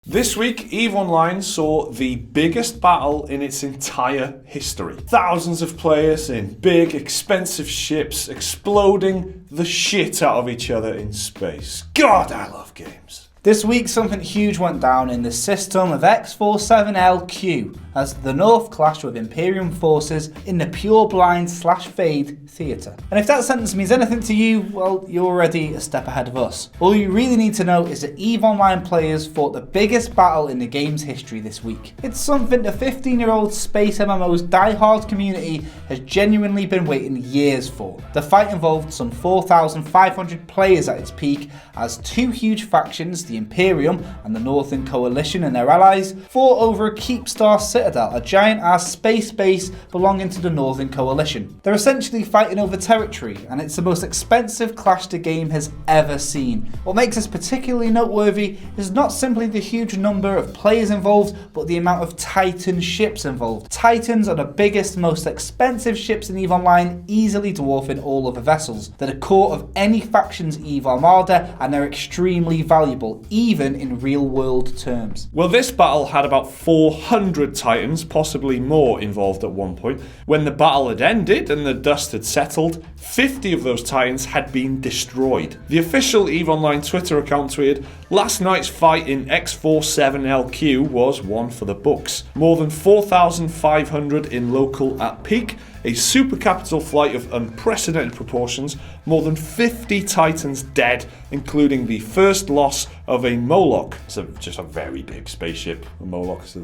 This week, EVE Online saw the biggest battle in its entire history. Thousands of players in big, expensive ships exploding the shit out of each other in space. God, I love games. This week, something huge went down in the system of X-47LQ as the North clashed with Imperium forces in the Pure Blind / Fade theatre. And if that sentence means anything to you, well, you're already a step ahead of us. All you really need to know is that EVE Online players fought the biggest battle in the game's history this week. It's something the 15-year-old space MMO's die-hard community has genuinely been waiting years for. The fight involved some 4,500 players at its peak as two huge factions, the Imperium and the Northern Coalition and their allies, fought over a Keepstar Citadel, a giant-ass space base belonging to the Northern Coalition. They're essentially fighting over territory, and it's the most expensive clash the game has ever seen. What makes this particularly noteworthy is not simply the huge number of players involved, but the amount of Titan ships involved. Titans are the biggest, most expensive ships in EVE Online, easily dwarfing all other vessels. They're the core of any faction's EVE Armada, and they're extremely valuable, even in real-world terms. Well, this battle had about 400 Titans, possibly more, involved at one point. When the battle had ended and the dust had settled, 50 of those Titans had been destroyed. The official EVE Online Twitter account tweeted, "Last night's fight in X-47LQ was one for the books. More than 4,500 in local at peak, a super capital flight of unprecedented proportions, more than 50 Titans dead, including the first loss of a Moloch." It's just a very big spaceship. A Moloch is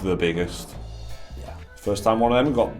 the biggest. Yeah. First time one of them got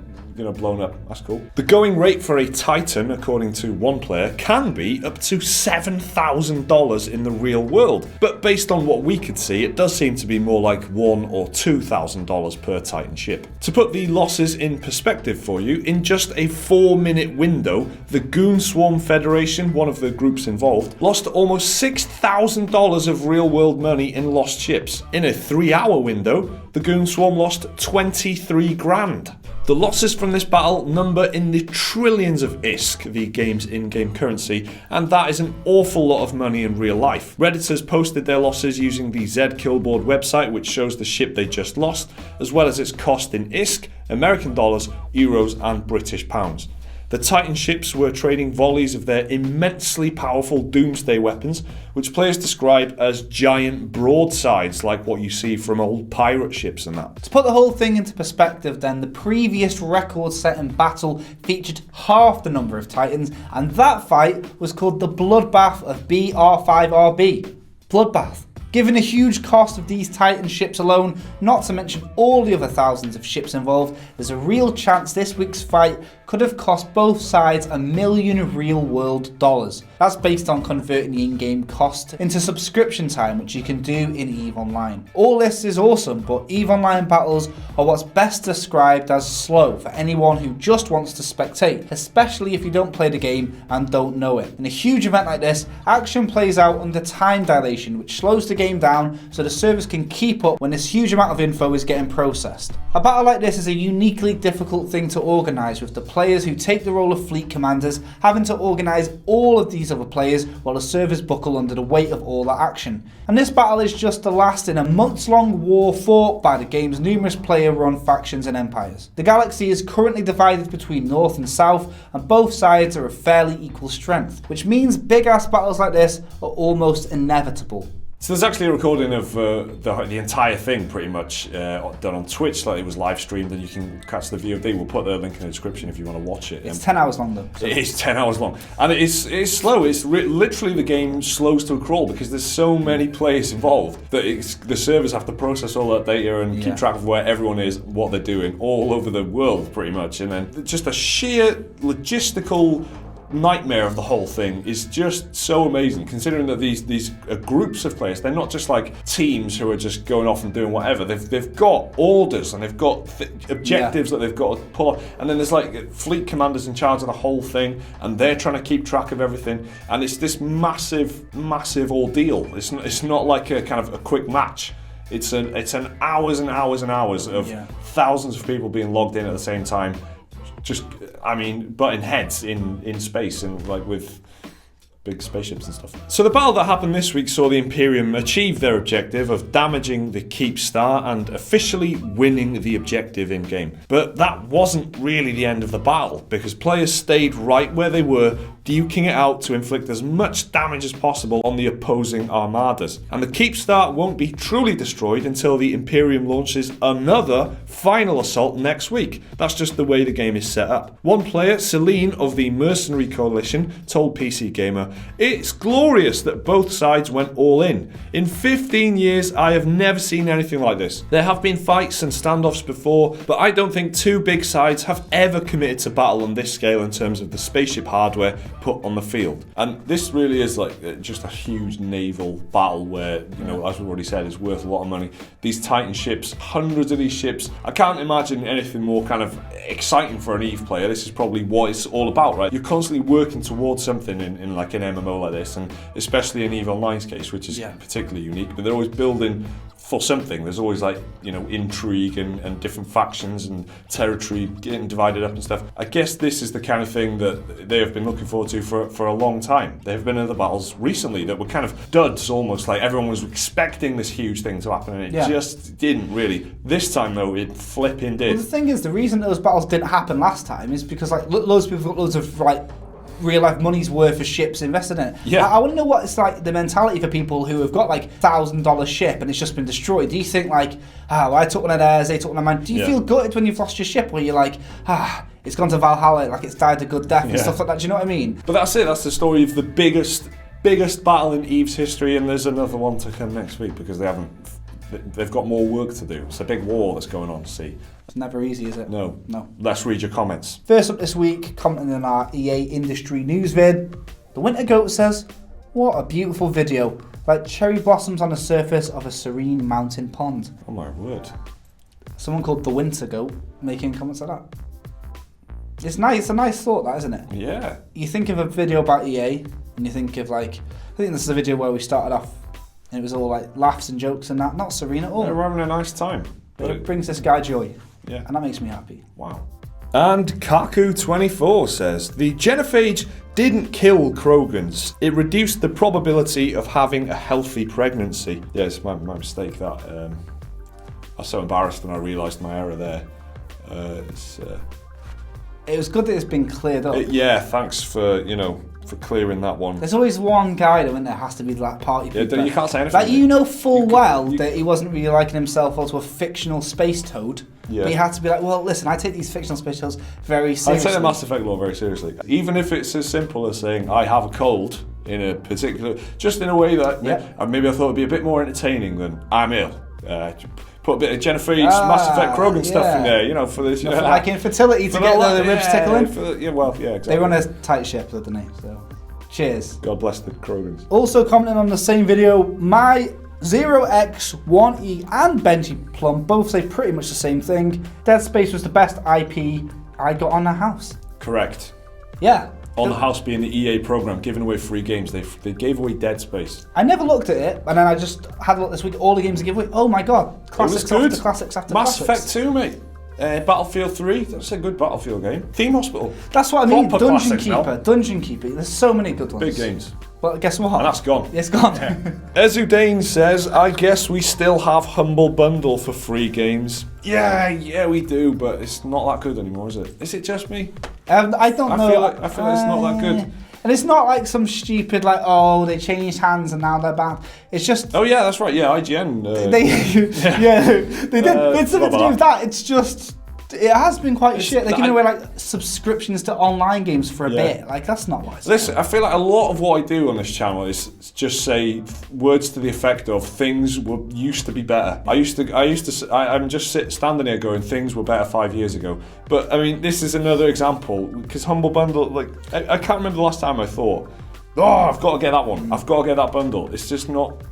blown up. That's cool. The going rate for a Titan, according to one player, can be up to $7,000 in the real world. But based on what we could see, it does seem to be more like $1,000 or $2,000 per Titan ship. To put the losses in perspective for you, in just a 4-minute window, the Goon Swarm Federation, one of the groups involved, lost almost $6,000 of real world money in lost ships. In a 3-hour window, the Goon Swarm lost 23 grand. The losses from this battle number in the trillions of ISK, the game's in-game currency, and that is an awful lot of money in real life. Redditors posted their losses using the Z-Killboard website, which shows the ship they just lost, as well as its cost in ISK, American dollars, euros, and British pounds. The Titan ships were trading volleys of their immensely powerful doomsday weapons, which players describe as giant broadsides like what you see from old pirate ships and that. To put the whole thing into perspective then, the previous record-setting battle featured half the number of Titans, and that fight was called the Bloodbath of BR5RB. Bloodbath. Given the huge cost of these Titan ships alone, not to mention all the other thousands of ships involved, there's a real chance this week's fight could have cost both sides $1 million real-world dollars. That's based on converting the in-game cost into subscription time, which you can do in EVE Online. All this is awesome, but EVE Online battles are what's best described as slow for anyone who just wants to spectate, especially if you don't play the game and don't know it. In a huge event like this, action plays out under time dilation, which slows the game down so the servers can keep up when this huge amount of info is getting processed. A battle like this is a uniquely difficult thing to organise, with the players who take the role of fleet commanders having to organise all of these other players while the servers buckle under the weight of all that action. And this battle is just the last in a months-long war fought by the game's numerous player-run factions and empires. The galaxy is currently divided between North and South, and both sides are of fairly equal strength, which means big-ass battles like this are almost inevitable. So there's actually a recording of the entire thing pretty much done on Twitch. Like, it was live streamed and you can catch the VOD. We'll put the link in the description if you want to watch it. It's 10 hours long though. It is 10 hours long. And it's slow. It's literally the game slows to a crawl because there's so many players involved that the servers have to process all that data and keep track of where everyone is, what they're doing all over the world pretty much. And then just a sheer logistical nightmare of the whole thing is just so amazing, considering that these groups of players, they're not just like teams who are just going off and doing whatever. They've got orders and they've got objectives that they've got to pull off, and then there's like fleet commanders in charge of the whole thing, and they're trying to keep track of everything, and it's this massive ordeal. It's not like a kind of a quick match. It's an hours and hours and hours of thousands of people being logged in at the same time, just butting heads in space, and like with big spaceships and stuff. So the battle that happened this week saw the Imperium achieve their objective of damaging the Keep Star and officially winning the objective in-game. But that wasn't really the end of the battle, because players stayed right where they were, duking it out to inflict as much damage as possible on the opposing armadas. And the Keep Star won't be truly destroyed until the Imperium launches another final assault next week. That's just the way the game is set up. One player, Celine of the Mercenary Coalition, told PC Gamer, "It's glorious that both sides went all in. In 15 years, I have never seen anything like this. There have been fights and standoffs before, but I don't think two big sides have ever committed to battle on this scale in terms of the spaceship hardware put on the field." And this really is like just a huge naval battle where, you know, as we've already said, it's worth a lot of money. These Titan ships, hundreds of these ships. I can't imagine anything more kind of exciting for an EVE player. This is probably what it's all about, right? You're constantly working towards something in like an MMO like this, and especially in EVE Online's case, which is particularly unique, but they're always building for something. There's always like, you know, intrigue and different factions and territory getting divided up and stuff. I guess this is the kind of thing that they have been looking forward to for a long time. There have been other battles recently that were kind of duds almost, like everyone was expecting this huge thing to happen and it just didn't really. This time though, it flipping did. Well, the thing is, the reason those battles didn't happen last time is because like loads of people got loads of like real life money's worth of ships invested in it. Yeah. I want to know what it's like, the mentality for people who have got like $1,000 ship and it's just been destroyed. Do you think like, I took one of theirs, they took one of mine? Do you feel gutted when you've lost your ship, where you're like, it's gone to Valhalla, like it's died a good death and stuff like that? Do you know what I mean? But that's it. That's the story of the biggest battle in EVE's history, and there's another one to come next week because they've got more work to do. It's a big war that's going on. See. It's never easy, is it? No. No. Let's read your comments. First up this week, commenting on our EA industry news vid, the Winter Goat says, "What a beautiful video, like cherry blossoms on the surface of a serene mountain pond." Oh my word. Someone called the Winter Goat making comments like that. It's nice. It's a nice thought, that, isn't it? Yeah. You think of a video about EA, and you think of like, I think this is a video where we started off, and it was all like laughs and jokes and that, not serene at all. They're having a nice time. But it brings this guy joy. Yeah. And that makes me happy. Wow. And Kaku24 says, "The genophage didn't kill Krogans. It reduced the probability of having a healthy pregnancy." Yeah, it's my mistake that. I was so embarrassed when I realised my error there. It was good that it's been cleared up. Thanks for clearing that one. There's always one guy though, isn't there? Has to be like party Yeah, people. you can't say anything. Like, you know full well that he wasn't really liking himself onto a fictional space toad. Yeah. But you had to be like, well, listen, I take these fictional space toads very I seriously. take the Mass Effect lore very seriously. Even if it's as simple as saying, "I have a cold," in a particular, just in a way that maybe I thought would be a bit more entertaining than "I'm ill." Put a bit of Jennifer's Mass Effect Krogan stuff in there, for this. For like infertility to get the ribs tickling. Exactly. They run a tight ship, didn't they? So, cheers. God bless the Krogans. Also commenting on the same video, my 0x1E and Benji Plum both say pretty much the same thing. Dead Space was the best IP I got on the house. Correct. Yeah. On the house being the EA program, giving away free games. They gave away Dead Space. I never looked at it, and then I just had a look this week. All the games they give away. Oh my god! Classics It was good. after classics after Mass classics. Effect 2, mate. Battlefield 3. That's a good Battlefield game. Theme Hospital. That's what I mean. Proper Dungeon classics now. Keeper. Dungeon Keeper. There's so many good ones. Big games. But guess what? And that's gone. It's gone. Ezudane says, "I guess we still have Humble Bundle for free games." Yeah, we do, but it's not that good anymore, is it? Is it just me? I don't know. I feel like it's not that good. And it's not like some stupid, like, oh, they changed hands and now they're banned. It's just... Oh, yeah, that's right. Yeah, IGN. They did something to do with that. It's just... It has been quite shit. They're giving away like subscriptions to online games for a bit. Like, that's not wise. Listen, I feel like a lot of what I do on this channel is just say words to the effect of things used to be better. I'm just standing here going, things were better 5 years ago. But I mean, this is another example because Humble Bundle, like, I can't remember the last time I thought, I've got to get that one. I've got to get that bundle. It's just not.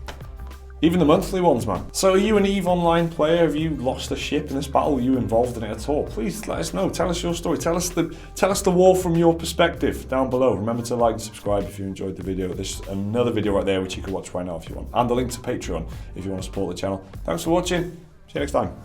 Even the monthly ones, man. So are you an EVE Online player? Have you lost a ship in this battle? Are you involved in it at all? Please let us know. Tell us your story. Tell us the war from your perspective down below. Remember to like and subscribe if you enjoyed the video. There's another video right there which you can watch right now if you want. And the link to Patreon if you want to support the channel. Thanks for watching. See you next time.